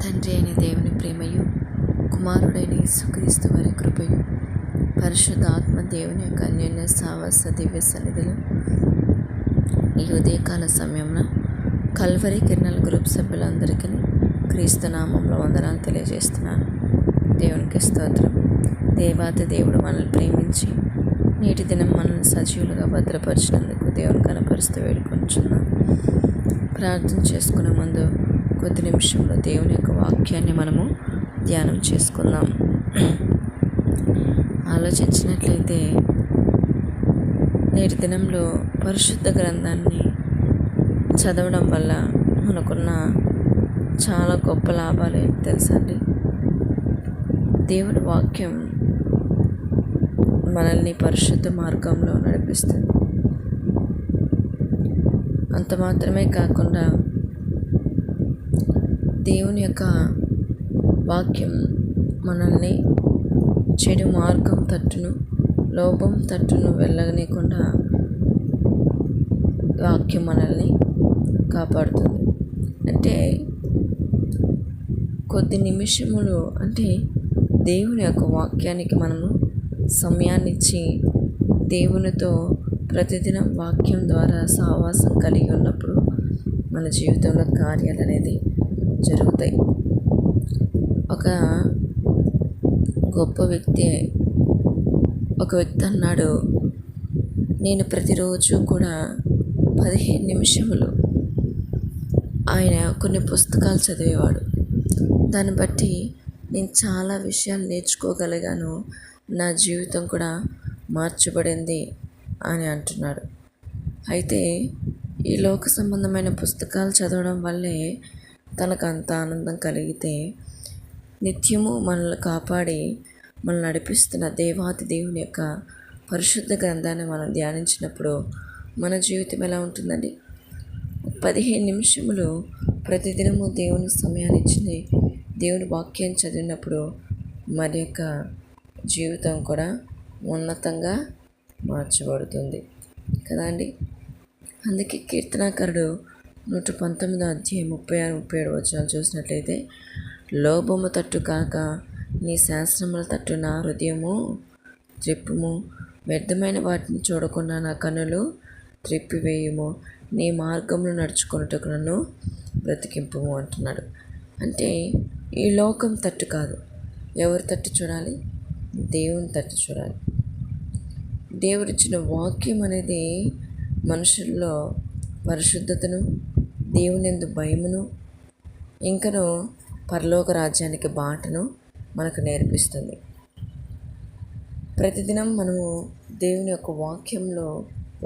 తండ్రి అయిన దేవుని ప్రేమయు, కుమారుడైన యేసుక్రీస్తు వారి కృపయు, పరిశుద్ధ ఆత్మ దేవుని యొక్క అన్యోన్య సావాస దివ్య సన్నిధిలో ఈ ఉదయకాల సమయంలో కల్వరి కిరణాల గ్రూప్ సభ్యులందరికీ క్రీస్తు నామంలో వందనాలు తెలియజేస్తున్నాను. దేవునికి స్తోత్రం. దేవాది దేవుడు మనల్ని ప్రేమించి నేటి దినం మనల్ని సజీవులుగా భద్రపరిచినందుకు దేవుని కనపరుస్తూ వేడుకొంచున్నాను. ప్రార్థన చేసుకునే ముందు కొద్ది నిమిషంలో దేవుని యొక్క వాక్యాన్ని మనము ధ్యానం చేసుకుందాం. ఆలోచించినట్లయితే నేటి దినంలో పరిశుద్ధ గ్రంథాన్ని చదవడం వల్ల మనకున్న చాలా గొప్ప లాభాలు ఏంటి తెలుసండి. దేవుని వాక్యం మనల్ని పరిశుద్ధ మార్గంలో నడిపిస్తుంది. అంత మాత్రమే కాకుండా దేవుని యొక్క వాక్యం మనల్ని చెడు మార్గం తట్టును, లోపం తట్టును వెళ్ళనీయకుండా వాక్యం మనల్ని కాపాడుతుంది. అంటే కొద్ది నిమిషములు అంటే దేవుని యొక్క వాక్యానికి మనము సమయాన్ని ఇచ్చి దేవునితో ప్రతిదినం వాక్యం ద్వారా సహవాసం కలిగి ఉన్నప్పుడు మన జీవితంలో కార్యాలు అనేది జరుగుతాయి. ఒక వ్యక్తి అన్నాడు, నేను ప్రతిరోజు కూడా 15 నిమిషములు ఆయన కొన్ని పుస్తకాలు చదివేవాడు. దాన్ని బట్టి నేను చాలా విషయాలు నేర్చుకోగలిగాను, నా జీవితం కూడా మార్చబడింది అని అంటున్నాడు. అయితే ఈ లోక సంబంధమైన పుస్తకాలు చదవడం వల్లే తనకు అంత ఆనందం కలిగితే, నిత్యము మనల్ని కాపాడి మనల్ని నడిపిస్తున్న దేవాతి దేవుని యొక్క పరిశుద్ధ గ్రంథాన్ని మనం ధ్యానించినప్పుడు మన జీవితం ఎలా ఉంటుందండి? 15 నిమిషములు ప్రతిదినము దేవుని సమయాన్ని ఇచ్చింది దేవుని వాక్యాన్ని చదివినప్పుడు మన యొక్క జీవితం కూడా ఉన్నతంగా మార్చబడుతుంది కదా అండి. అందుకే కీర్తనాకారుడు 119 అధ్యాయం 36-37 వచనాలు చూసినట్లయితే, లోభము తట్టు కాక నీ శాస్త్రముల తట్టు నా హృదయము త్రిప్పుము, వ్యర్థమైన వాటిని చూడకుండా నా కన్నులు త్రిప్పివేయుము, నీ మార్గంలో నడుచుకున్నట్టుకు నన్ను బ్రతికింపుము అంటున్నాడు. అంటే ఈ లోకం తట్టు కాదు, ఎవరి తట్టు చూడాలి? దేవుని తట్టు చూడాలి. దేవుడిచ్చిన వాక్యం అనేది మనుషుల్లో పరిశుద్ధతను, దేవుని యందు భయమును, ఇంకను పరలోక రాజ్యానికి బాటను మనకు నేర్పిస్తుంది. ప్రతిదినం మనము దేవుని యొక్క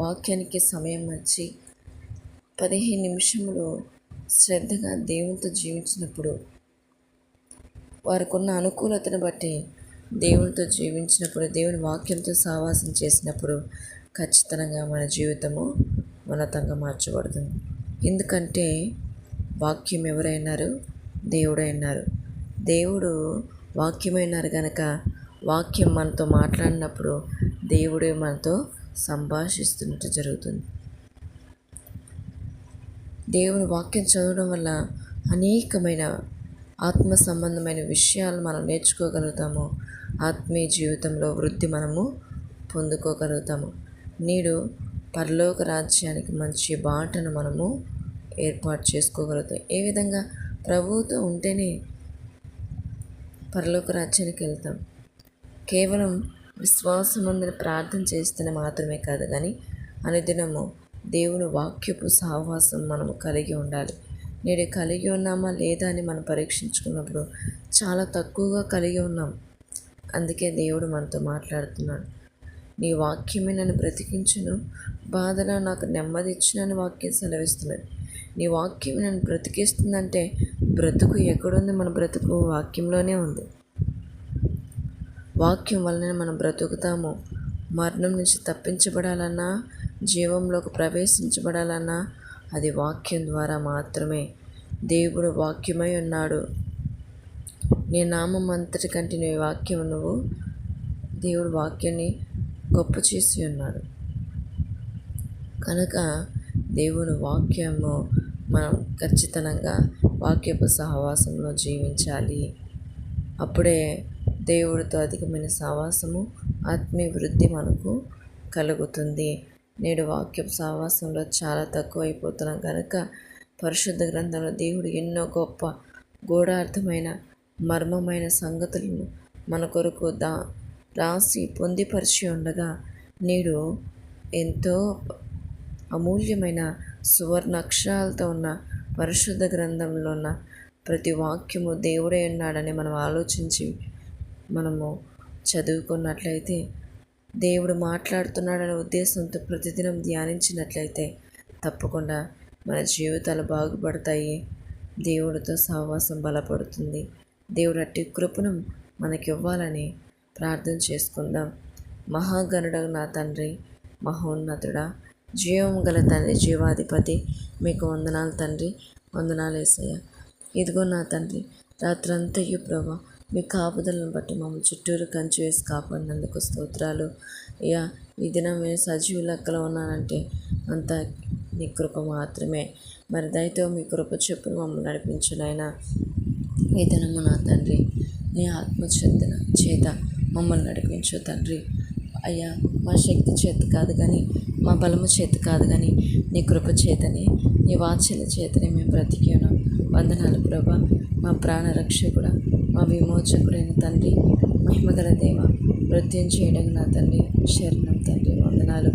వాక్యానికి సమయం వచ్చి 15 నిమిషములు శ్రద్ధగా దేవునితో జీవించినప్పుడు, వారికి ఉన్న అనుకూలతను బట్టి దేవునితో జీవించినప్పుడు, దేవుని వాక్యంతో సహవాసం చేసినప్పుడు ఖచ్చితంగా మన జీవితము ఉన్నతంగా మార్చబడుతుంది. ఎందుకంటే వాక్యం ఎవరైనారు? దేవుడైనారు. దేవుడు వాక్యమైనారు కనుక వాక్యం మనతో మాట్లాడినప్పుడు దేవుడే మనతో సంభాషిస్తున్నట్టు జరుగుతుంది. దేవుని వాక్యం చదవడం వల్ల అనేకమైన ఆత్మ సంబంధమైన విషయాలు మనం నేర్చుకోగలుగుతాము. ఆత్మీయ జీవితంలో వృద్ధి మనము పొందుకోగలుగుతాము. నేడు పరలోక రాజ్యానికి మంచి బాటను మనము ఏర్పాటు చేసుకోగలుగుతాం. ఏ విధంగా? ప్రభువుతో ఉంటేనే పరలోక రాజ్యానికి వెళ్తాం. కేవలం విశ్వాసముందని ప్రార్థన చేస్తేనే మాత్రమే కాదు, కానీ అనుదినము దేవుని వాక్యపు సహవాసం మనము కలిగి ఉండాలి. నేడు కలిగి ఉన్నామా లేదా అని మనం పరీక్షించుకున్నప్పుడు చాలా తక్కువగా కలిగి ఉన్నాం. అందుకే దేవుడు మనతో మాట్లాడుతున్నాడు. నీ వాక్యమే నన్ను బ్రతికించును, బాధలో నాకు నెమ్మది ఇచ్చినని వాక్యం సెలవిస్తున్నది. నీ వాక్యం నన్ను బ్రతికిస్తుందంటే బ్రతుకు ఎక్కడుంది? మన బ్రతుకు వాక్యంలోనే ఉంది. వాక్యం వలన మనం బ్రతుకుతాము. మరణం నుంచి తప్పించబడాలన్నా, జీవంలోకి ప్రవేశించబడాలన్నా అది వాక్యం ద్వారా మాత్రమే. దేవుడు వాక్యమై ఉన్నాడు. నీ నామం అంతటి కంటే నీ వాక్యం, నువ్వు దేవుడు వాక్యాన్ని గొప్ప చేసి ఉన్నాడు కనుక దేవుని వాక్యము మనం ఖచ్చితంగా వాక్యపు సహవాసంలో జీవించాలి. అప్పుడే దేవుడితో అధికమైన సహవాసము, ఆత్మీయ వృద్ధి మనకు కలుగుతుంది. నేడు వాక్యపు సహవాసంలో చాలా తక్కువ అయిపోతున్నాం కనుక పరిశుద్ధ గ్రంథంలో దేవుడు ఎన్నో గొప్ప గూఢార్థమైన మర్మమైన సంగతులను మన కొరకు రాసి పొందిపరిచి ఉండగా నేడు ఎంతో అమూల్యమైన సువర్ణ అక్షరాలతో ఉన్న పరిశుద్ధ గ్రంథంలో ఉన్న ప్రతి వాక్యము దేవుడే ఉన్నాడని మనం ఆలోచించి మనము చదువుకున్నట్లయితే, దేవుడు మాట్లాడుతున్నాడనే ఉద్దేశంతో ప్రతిదినం ధ్యానించినట్లయితే తప్పకుండా మన జీవితాలు బాగుపడతాయి. దేవుడితో సహవాసం బలపడుతుంది. దేవుడు అట్టి కృపను మనకి ఇవ్వాలని ప్రార్థన చేసుకుందాం. మహాగణుడగు నా తండ్రి, మహోన్నతుడా, జీవం గల తండ్రి, జీవాధిపతి, మీకు వందనాలు తండ్రి, వందనాలు యేసయ్య. ఇదిగో నా తండ్రి, రాత్రంతయు ప్రభా మీ కాపుదలను బట్టి మమ్మల్ని చుట్టూరు కంచి వేసి కాపాడినందుకు స్తోత్రాలు. అయ్యా, ఈ దినం నేను సజీవ లెక్కలో ఉన్నానంటే అంతా నీ కృప మాత్రమే. మరి దయతో మీ కృప చెప్పును మమ్మల్ని నడిపించునైనా. ఈ దినము నా తండ్రి, నీ ఆత్మచేతన చేత మమ్మల్ని నడిపించు తండ్రి. అయ్యా, మా శక్తి చేత కాదు కానీ, మా బలము చేత కాదు కానీ, నీ కృప చేతనే, నీ వాత్సల్య చేతనే మేము బ్రతికి ఉన్నాం. వందనాలు ప్రభా, మా ప్రాణరక్షకుడా, మా విమోచకుడైన తండ్రి, మహిమగల దేవ, నృత్యం చేయడం నా తండ్రి, శరణం తండ్రి, వందనాలు.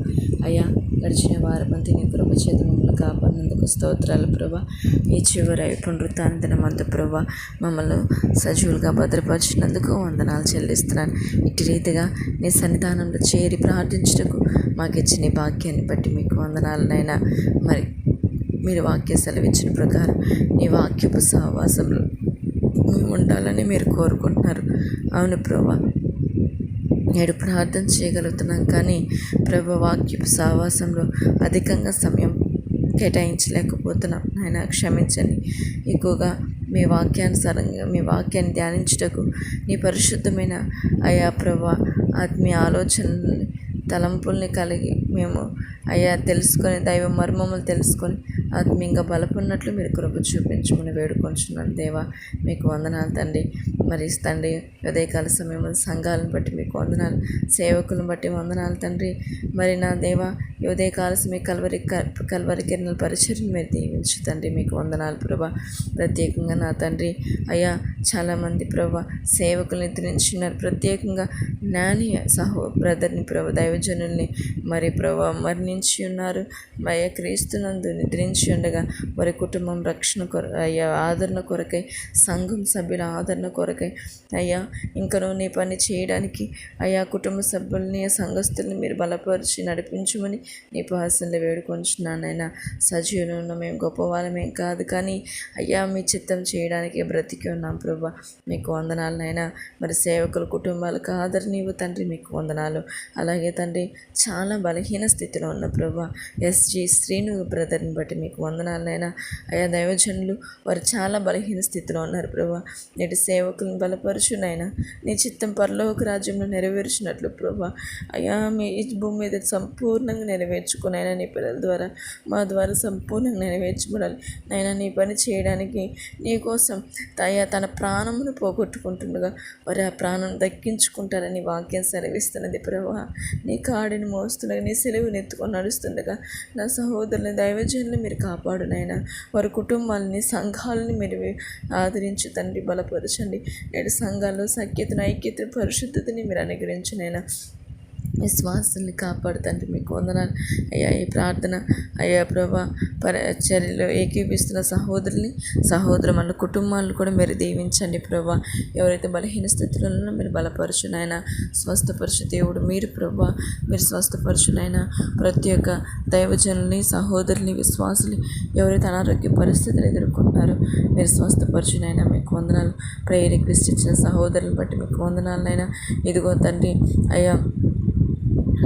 అయ్యా, గడిచిన వారమంతా నీ కృప చేత మమ్మల్ని కాపాడినందుకు స్తోత్రాలు ప్రభా. ఈ చివరి పునరుత్థాన దినమంతా ప్రభా మమ్మల్ని సజీవులుగా భద్రపరిచినందుకు వందనాలు చెల్లిస్తున్నాను. ఇటు రీతిగా నీ సన్నిధానంలో చేరి ప్రార్థించటకు మాకు ఇచ్చిన ఈ భాగ్యాన్ని బట్టి మీకు వందనాలనైనా. మరి మీరు వాక్య సెలవిచ్చిన ప్రకారం నీ వాక్యపు సహవాసంలో ఉండాలని మీరు కోరుకుంటున్నారు. అవును ప్రభా, నేడు ప్రార్థన చేయగలుగుతున్నాం కానీ ప్రభు వాక్యపు సహవాసంలో అధికంగా సమయం కేటాయించలేకపోతున్నాం. ఆయన క్షమించండి. ఎక్కువగా మీ వాక్యానుసారంగా మీ వాక్యాన్ని ధ్యానించుటకు నీ పరిశుద్ధమైన అయా ప్రభా ఆత్మీయ ఆలోచనల్ని తలంపుల్ని కలిగి మేము అయ్యా తెలుసుకొని దైవ మర్మములు తెలుసుకొని ఆత్మీయంగా బలపడినట్లు మీరు కృప చూపించమని వేడుకొంచున్నాను దేవా. మీకు వందనాలు తండ్రి. మరి తండ్రి, ఉదయకాల సమయంలో సంఘాలను బట్టి మీకు వందనాలు, సేవకులను బట్టి వందనాలు తండ్రి. మరి నా దేవా, ఉదయకాల సమయం కల్వరి కిరణాల పరిచయం మీరు దీవించు తండ్రి. మీకు వందనాలు ప్రభా. ప్రత్యేకంగా నా తండ్రి అయ్యా, చాలామంది ప్రభా సేవకులు నిద్రించున్నారు. ప్రత్యేకంగా నాని బ్రదర్ని ప్రభా, దైవజనుల్ని మరి ప్రభా మరణించి ఉన్నారు. అయ్యా, క్రీస్తునందు నిద్రించి ఉండగా వారి కుటుంబం రక్షణ అయ్యా ఆదరణ కొరకై, సంఘం సభ్యుల ఆదరణ కొరకై అయ్యా ఇంకనూ నీ పని చేయడానికి అయ్యా కుటుంబ సభ్యుల్ని సంఘస్థుల్ని మీరు బలపరిచి నడిపించమని నీ పాసంలో వేడుకొంచున్నానైనా. సజీవులు ఉన్న మేము గొప్పవాళ్ళమేం కాదు కానీ అయ్యా మీ చిత్తం చేయడానికి బ్రతికి ఉన్నాం ప్రభా. మీకు వందనాలనైనా. మరి సేవకుల కుటుంబాలకు ఆదరణ ఇవ్వు తండ్రి. మీకు వందనాలు. అలాగే తండ్రి, చాలా బలహీన స్థితిలో ఉన్న ప్రభా ఎస్జి శ్రీను బ్రదర్ని బట్టి మీకు వందనాలనైనా. అయ్యా దైవజనులు వారు చాలా బలహీన స్థితిలో ఉన్నారు ప్రభా. నేటి సేవకులను బలపరచునైనా. నీ చిత్తం పరలోక రాజ్యంలో నెరవేర్చినట్లు ప్రభా అయ్యా మీ భూమి మీద సంపూర్ణంగా నెరవేర్చుకునైనా నీ పిల్లల ద్వారా మా ద్వారా సంపూర్ణంగా నెరవేర్చబడాలి నైనా. నీ పని చేయడానికి నీ కోసం అయ్యా తన ప్రాణమును పోగొట్టుకుంటుండగా వారు ఆ ప్రాణం దక్కించుకుంటారని వాక్యం సెలవిస్తున్నది ప్రభా. నీ కాడిని మోస్తుండగా, నీ సెలవుని ఎత్తుకొని నడుస్తుండగా నా సహోదరుని దైవజనులు మీరు కాపాడునైనా. వారి కుటుంబాలని సంఘాలని మీరు ఆదరించు తండ్రి, బలపరచండి. నేడు సంఘాల్లో సఖ్యతను, ఐక్యతను, పరిశుద్ధతని మీరు అనుగ్రహించునైనా. విశ్వాసాన్ని కాపాడుతండి. మీకు వందనాలు అయ్యా. ఈ ప్రార్థన అయ్యా ప్రభా చర్యలో ఏకీపిస్తున్న సహోదరుల కుటుంబాలను కూడా మీరు దీవించండి ప్రభా. ఎవరైతే బలహీన స్థితిలో ఉన్నారో మీరు బలపరచునైనా, స్వస్థపరచు దేవుడు మీరు ప్రభా. మీరు స్వస్థపరచునైనా. ప్రతి ఒక్క దైవజనుల్ని, సహోదరుని, విశ్వాసులు ఎవరైతే అనారోగ్య పరిస్థితులు ఎదుర్కొంటున్నారో మీరు స్వస్థపరచునైనా. మీకు వందనాలు. ప్రేయర్ రిక్వెస్ట్ ఇచ్చిన సహోదరులను బట్టి మీకు వందనాలనైనా. ఇదిగో తండ్రి అయ్యా,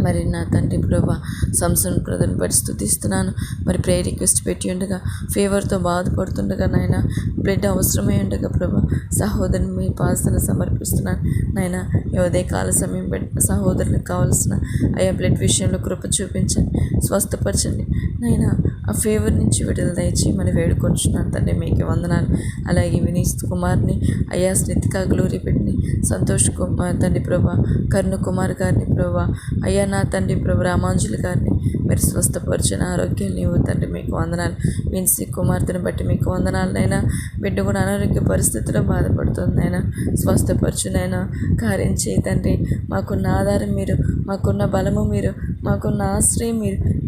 మరి నా తండ్రి ప్రభా సంసన్ బ్రదర్ని బట్టి స్తుతిస్తున్నాను. మరి ప్రేయర్ రిక్వెస్ట్ పెట్టి ఉండగా ఫీవర్తో బాధపడుతుండగా నాయన, బ్లడ్ అవసరమై ఉండగా ప్రభా సహోదరుని మీ పాసన సమర్పిస్తున్నాను నాయన. ఉదయ కాల సమయం సహోదరునికి కావాల్సిన అయ్యా బ్లడ్ విషయంలో కృప చూపించండి, స్వస్థపరచండి నాయన. ఆ ఫీవర్ నుంచి విడుదల దయచేయమని వేడుకొంచున్నాను తండ్రి. మీకు వందనాలు. అలాగే వినీత్ కుమార్ని అయ్యా, స్నితికా గ్లోరీ పెట్టిని, సంతోష్ కుమార్ తండ్రి ప్రభా, కరుణ కుమార్ గారిని ప్రభా, అయ్యా నా తండ్రి ప్రభు రామాంజలి గారిని మీరు స్వస్థపరిచిన ఆరోగ్యాలు నీవు తండ్రి. మీకు వందనాలు. విన్సీ కుమార్తెను బట్టి మీకు వందనాలనైనా. బిడ్డ కూడా అనారోగ్య పరిస్థితిలో బాధపడుతుందైనా స్వస్థపరచునైనా కార్యం చేయి తండ్రి. మాకున్న ఆధారం మీరు, మాకున్న బలము మీరు, మాకున్న ఆశ్రయం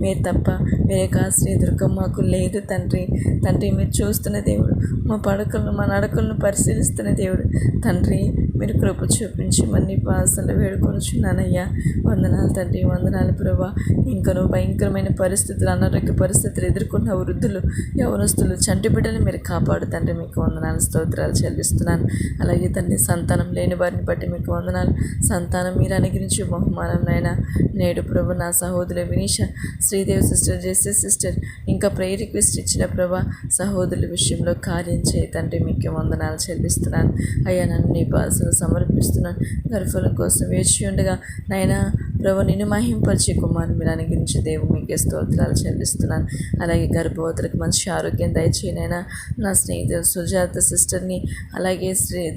మీరు తప్ప వేరే ఆశ్రయ దుర్గం మాకు లేదు తండ్రి. తండ్రి మీరు చూస్తున్న దేవుడు, మా పడకలను మా నడకలను పరిశీలిస్తున్న దేవుడు తండ్రి. మీరు కృప చూపించి మన్ని పాసలు వేడుకొనుచున్నానయ్యా. వందనాలు తండ్రి, వందనాలు ప్రభా. ఇంకనూ భయంకరమైన పరిస్థితులు, అనారోగ్య పరిస్థితులు ఎదుర్కొన్న వృద్ధులు, యవనస్తులు, చంటి బిడ్డలు మీరు కాపాడు తండ్రి. మీకు వందనాలు, స్తోత్రాలు చెల్లిస్తున్నాను. అలాగే తండ్రి సంతానం లేని వారిని బట్టి మీకు వందనాలు. సంతానం మీరు అనుగ్రహించే బహుమానం నాయన. నేడు ప్రభు నా సహోదరు Vinisha, Sridevi sister, Jessie sister, ఇంకా ప్రేయర్ రిక్వెస్ట్ ఇచ్చిన ప్రభా సహోదరుల విషయంలో కార్యం చేయి తండ్రి. మీకు వందనాలు చెల్లిస్తున్నాను అయ్యా. నన్ను నీ పాదసలు సమర్పిస్తున్నాను. గర్భఫలం కోసం వేచి ఉండగా నాయనా ప్రభు నిన్ను మహింపరిచే కుమారుని మీరు అనుగ్రహించే దేవు మీకే స్తోత్రాలు చెల్లిస్తున్నాను. అలాగే గర్భవతులకు మంచి ఆరోగ్యం దయచేయనైనా. నా స్నేహితులు సుజాత సిస్టర్ని, అలాగే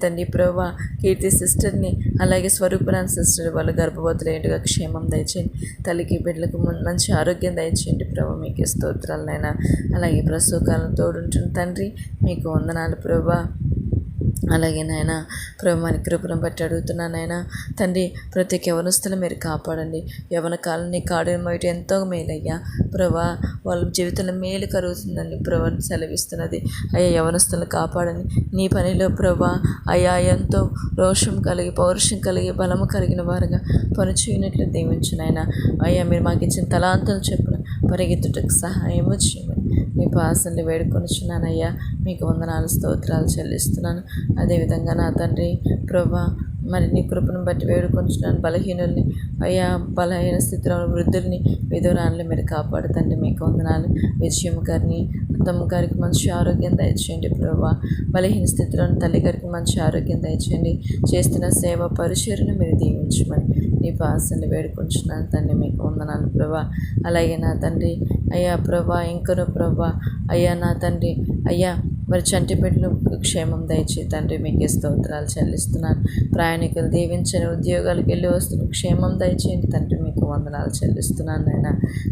తండ్రి ప్రభా కీర్తి సిస్టర్ని, అలాగే స్వరూపరాన్ సిస్టర్, వాళ్ళ గర్భవతులు ఏంటిగా క్షేమం దయచేయండి. తల్లికి బిడ్డలకు మంచి ఆరోగ్యం దయచేయండి ప్రభు. మీకే స్తోత్రాలనైనా. అలాగే ప్రసవకాలం తోడుంటున్న తండ్రి మీకు వందనాలు ప్రభా. అలాగే నాయన ప్రభు మన కృపను బట్టి అడుగుతున్నాను నాయన తండ్రి. ప్రతి ఒక్క యవనస్తులు మీరు కాపాడండి. యవన కాలాన్ని కాడు మొయట ఎంతో మేలయ్యా ప్రభా. వాళ్ళ జీవితంలో మేలు కలుగుతుందండి ప్రభు సెలవిస్తున్నది. అయ్యా యవనస్తులను కాపాడండి. నీ పనిలో ప్రభా అయ్యా ఎంతో రోషం కలిగి, పౌరుషం కలిగి, బలము కలిగిన వారుగా పనిచేయనట్లు దీవించునైనా. అయ్యా మీరు మాకు ఇచ్చిన తలాంతులు చెప్పున పరిగెత్తుటకు సహాయము చేయమని మీ పాసల్ని వేడుకొనిచున్నానయ్యా. మీకు వందనాలు, స్తోత్రాలు చెల్లిస్తున్నాను. అదేవిధంగా నా తండ్రి ప్రభా మరి నీ కృపను బట్టి వేడుకొంచున్నాను. బలహీనుల్ని అయ్యా, బలహీన స్థితిలో వృద్ధుల్ని, విధురాన్ని మీరు కాపాడుతండి. మీకు వందనాలు. విజయం గారిని, తమ్మ గారికి మంచి ఆరోగ్యం దయచేయండి ప్రభా. బలహీన స్థితిలో తల్లి గారికి మంచి ఆరోగ్యం దయచేయండి. చేస్తున్న సేవ పరిచర్ను మీరు దీవించమని నీ పాసల్ని వేడుకొంచున్నాను తండ్రి. మీకు వందనాలు ప్రభా. అలాగే నా తండ్రి అయ్యా ప్రభా, ఇంకను ప్రభా అయ్యా నా తండ్రి అయ్యా మరి చంటి బిడ్డలు క్షేమం దయచేయి తండ్రి. మీకే స్తోత్రాలు చెల్లిస్తున్నాను. ప్రయాణికులు దీవించని, ఉద్యోగాలకు వెళ్ళి వస్తున్న క్షేమం దయచేయండి తండ్రి. మీకు వందనాలు చెల్లిస్తున్నాను నాయన.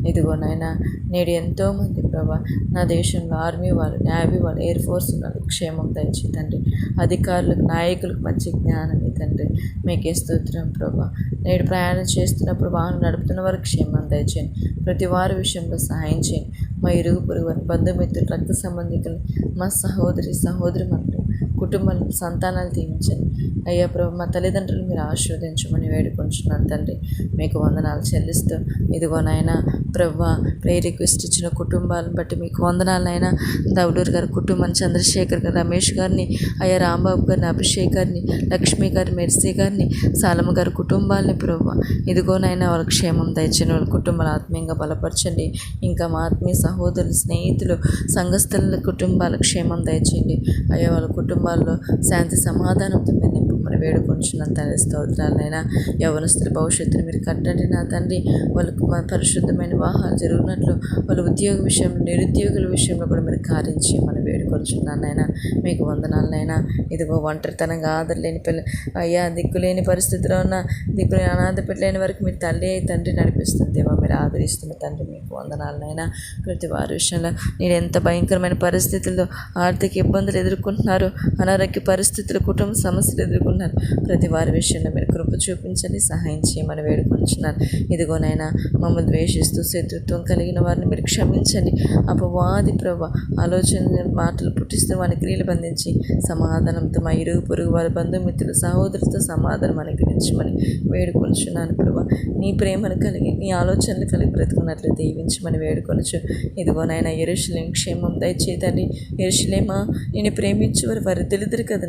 ఇదిగో నాయన నేడు ఎంతోమంది ప్రభా నా దేశంలో ఆర్మీ వాళ్ళు, నేవీ వాళ్ళు, ఎయిర్ ఫోర్స్ వాళ్ళు క్షేమం దయచేయి తండ్రి. అధికారులకు, నాయకులకు మంచి జ్ఞానం తండ్రి. మీకే స్తోత్రం ప్రభా. నేడు ప్రయాణం చేస్తున్నప్పుడు వాహనం నడుపుతున్న వారికి క్షేమం దయచేయండి. ప్రతి వారి విషయంలో సహాయం చేయండి. మా ఇరుగు పొరుగు వారి, బంధుమిత్రులు, రక్త సంబంధికులు, మా సహోదరి మంటలు, కుటుంబాలు, సంతానాలు దీవించండి అయ్యా ప్రభు. మా తల్లిదండ్రులు మీరు ఆశీర్వదించమని వేడుకొంచున్నాను తండ్రి. మీకు వందనాలు చెల్లిస్తూ ఇదిగో నాయన ప్రభు ప్రేయర్ రిక్వెస్ట్ ఇచ్చిన కుటుంబాలను బట్టి మీకు వందనాలనైనా. దౌలూరు గారి కుటుంబం, చంద్రశేఖర్ గారు, రమేష్ గారిని అయ్యా, రాంబాబు గారిని, అభిషేక్ గారిని, లక్ష్మి గారి, మెర్సీ గారిని, సాలమ్మ గారి కుటుంబాలని ప్రభు ఇదిగోనైనా వాళ్ళ క్షేమం దయచేయండి. వాళ్ళ కుటుంబాలు ఆత్మీయంగా బలపరచండి. ఇంకా మా ఆత్మీయ సహోదరులు, స్నేహితులు, సంఘస్థల కుటుంబాల క్షేమం దయచేయండి అయ్యా. వాళ్ళ కుటుంబాల్లో శాంతి సమాధానంతో మీరు నింపమని వేడుకొంచున్నాను తండ్రి. స్తోత్రాలైనా. యవనస్తుల భవిష్యత్తును మీరు కట్టండి నా తండ్రి. వాళ్ళకు పరిశుద్ధమైన వివాహాలు జరుగునట్లు, వాళ్ళ ఉద్యోగ విషయంలో, నిరుద్యోగుల విషయంలో కూడా మీరు కార్యం చేయమని వేడుకొంచున్నాను నాయన. మీకు వందనాలనైనా. ఇదిగో ఒంటరితనంగా ఆదరలేని పిల్ల అయ్యా, దిక్కులేని పరిస్థితిలో ఉన్న, దిక్కులేని అనాథ పెట్టలేని వరకు మీరు తల్లి తండ్రి నడిపిస్తుంది దేవా. మీరు ఆదరిస్తున్న తండ్రి. మీకు వందనాలనైనా. ప్రతి వారి విషయంలో నేను ఎంత భయంకరమైన పరిస్థితుల్లో ఆర్థిక ఇబ్బందులు ఎదుర్కొంటున్నారు, అనారోగ్య పరిస్థితులు, కుటుంబ సమస్యలు ఎదుర్కొంటున్నారు. ప్రతి వారి విషయంలో మీరు కృప చూపించండి, సహాయం చేయమని వేడుకొంటున్నాను. ఇదిగోనైనా మమ్మల్ని ద్వేషిస్తూ శత్రుత్వం కలిగిన వారిని మీరు క్షమించండి. అపవాది ప్రభా ఆలోచన మాటలు పుట్టిస్తూ వారి క్రియలు బంధించి సమాధానంతో మా ఇరుగు పొరుగు వారి బంధుమిత్రులు, సహోదరులతో సమాధానం అనుగ్రహించమని వేడుకొంచున్నాను ప్రభా. నీ ప్రేమను కలిగి, నీ ఆలోచనలు కలిగి బ్రతుకున్నట్లు దీవించమని వేడుకొనచ్చు. ఇదిగోనైనా యెరూషలేము క్షేమం దయచేతండి. యెరూషలేమా నేను ప్రేమించేవారు వారు తెలుదురు కదా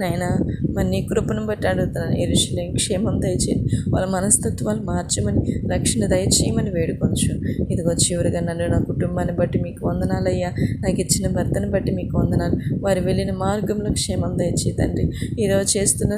నాయన. మరి నీ కృపను బట్టి అడుగుతున్నాను. యెరూషలేము క్షేమం దయచేయండి. వాళ్ళ మనస్తత్వాలు మార్చమని, రక్షణ దయచేయమని వేడుకొనచ్చు. ఇదిగో చివరిగా నన్ను, నా కుటుంబాన్ని బట్టి మీకు వందనాలయ్యా. నాకు ఇచ్చిన భర్తను బట్టి మీకు వందనాలు. వారు వెళ్ళిన మార్గంలో క్షేమం దయచేతండి. ఈరోజు చేస్తున్న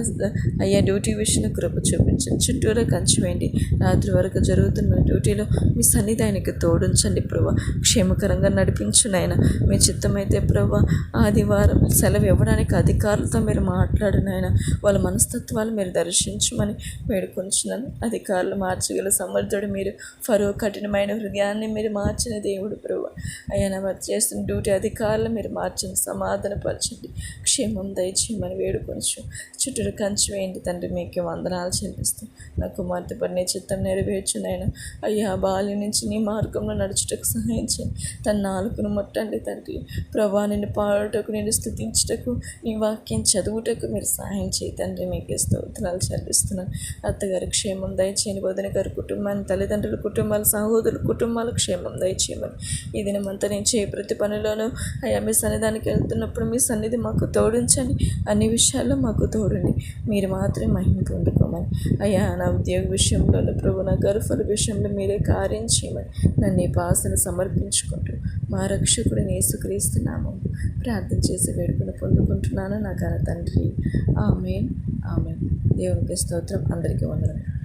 అయ్యా డ్యూటీ విషయంలో కృప చూపించండి. చుట్టూరా కంచి వేయండి. రాత్రి వరకు జరుగుతున్న డ్యూటీలో మీ సన్నిధి ఆయనకి తోడుంచండి ప్రభా. క్షేమకరంగా నడిపించు నాయన. మీ చిత్తమైతే ప్రభా ఆదివారం సెలవు ఇవ్వడానికి అధికారులతో మీరు మాట్లాడు నాయన. వాళ్ళ మనస్తత్వాలు మీరు దర్శించమని వేడుకొంచున్నాను. అధికారులు మార్చగల సమర్థుడు మీరు. ఫరో కఠినమైన హృదయాన్ని మీరు మార్చిన దేవుడు ప్రభా. అయ్యా నా వారు చేస్తున్న డ్యూటీ అధికారులు మీరు మార్చండి, సమాధానపరచండి, క్షేమం దయచేయమని వేడుకొంచు. చుట్టూ కంచి వేయండి తండ్రి. మీకు వందనాలు చెల్లిస్తాం. నా కుమార్తె పని చిత్తం నెరవేర్చునైనా అయ్యా బాల్యం నుంచి నీ మార్గంలో నడుచుటకు సహాయం చేయండి. తన నాలుకను ముట్టండి తండ్రి ప్రభా. నిన్ను పాడుటకు, నిన్ను స్తుతించుటకు, నీ వాక్యం చదువుటకు మీరు సహాయం చేయి తండ్రి. మీకే స్తోత్రాలు చెల్లిస్తున్నాను. అత్తగారి క్షేమం దయచేయని, వదిన గారి కుటుంబాన్ని, తల్లిదండ్రుల కుటుంబాలు, సహోదరుల కుటుంబాల క్షేమం దయచేయమని. ఈ దినమంతా నేను చేయ ప్రతి పనిలోనూ అయ్యా మీ సన్నిధానికి వెళ్తున్నప్పుడు మీ సన్నిధి మాకు తోడించండి. అన్ని విషయాల్లో మాకు తోడండి. మీరు మాత్రమే మహిమ పొందుకోమని. అయ్యా నా ఉద్యోగ విషయంలోనూ ప్రభు, నా గర్భఫల విషయంలో మీరే కార్యం చేయమని నన్ను ఈ పాసను సమర్పించుకుంటూ మా రక్షకుడు యేసుక్రీస్తు నామమున ప్రార్థన చేసి వేడుకను పొందుకుంటున్నాను నా ఘన తండ్రి. ఆమేన్, ఆమేన్. దేవునికి స్తోత్రం. అందరికీ వందనాలు.